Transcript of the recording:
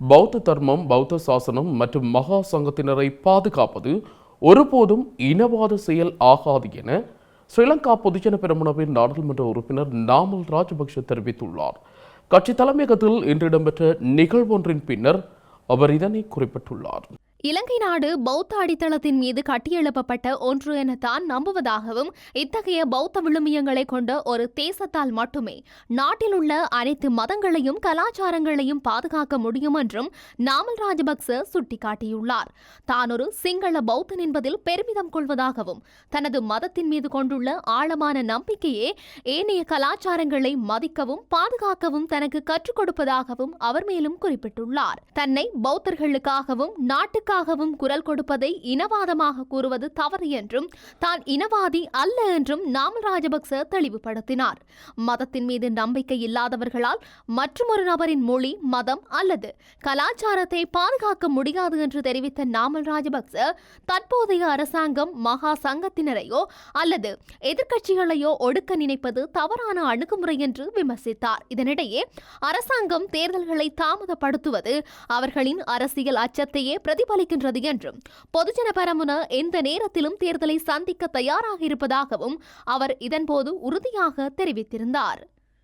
பௌத்த தர்மம், பௌத்த சாசனம் மற்றும் மகா சங்கத்தினரை பாதுகாப்பது ஒருபோதும் இனவாத செயல் ஆகாது என ஸ்ரீலங்கா பொதுஜன பெரமுனவின் நாடாளுமன்ற உறுப்பினர் நாமல் ராஜபக்ஷ தெரிவித்துள்ளார். கட்சி தலைமையகத்தில் இன்று இடம்பெற்ற நிகழ்வொன்றின் பின்னர் அவர் இதனை குறிப்பிட்டுள்ளார். இலங்கை நாடு பௌத்த அடித்தளத்தின் மீது கட்டியெழுப்பப்பட்ட ஒன்று என தான் நம்புவதாகவும், இத்தகைய பௌத்த விழுமியங்களை கொண்ட ஒரு தேசத்தால் மட்டுமே நாட்டில் உள்ள அனைத்து மதங்களையும் கலாச்சாரங்களையும் பாதுகாக்க முடியும் என்றும் நாமல் ராஜபக்ச சுட்டிக்காட்டியுள்ளார். தான் ஒரு சிங்கள பௌத்தன் என்பதில் பெருமிதம் கொள்வதாகவும், தனது மதத்தின் மீது கொண்டுள்ள ஆழமான நம்பிக்கையே ஏனைய கலாச்சாரங்களை மதிக்கவும் பாதுகாக்கவும் தனக்கு கற்றுக் கொடுப்பதாகவும் அவர் மேலும் குறிப்பிட்டுள்ளார். தன்னை பௌத்தர்களுக்காகவும் நாட்டுக்கு குரல் கொடுப்பதை இனவாதமாக கூறுவது தவறு என்றும், தான் இனவாதி அல்ல என்றும் நாமல் ராஜபக்ச தெளிவுபடுத்தினார். மதத்தின் மீது நம்பிக்கை இல்லாதவர்களால் மற்றொரு நபரின் மொழி, மதம் அல்லது கலாச்சாரத்தை பாதுகாக்க முடியாது என்று தெரிவித்த நாமல் ராஜபக்ச, தற்போதைய அரசாங்கம் மகா சங்கத்தினரையோ அல்லது எதிர்க்கட்சிகளையோ ஒடுக்க நினைப்பது தவறான அணுகுமுறை என்று விமர்சித்தார். இதனிடையே அரசாங்கம் தேர்தல்களை தாமதப்படுத்துவது அவர்களின் அரசியல் அச்சத்தையே பிரதிபலிக்கின்றது என்றும், பொதுஜன பெரமுன எந்த நேரத்திலும் தேர்தலை சந்திக்க தயாராக இருப்பதாகவும் அவர் இதன்போது உறுதியாக தெரிவித்திருந்தார்.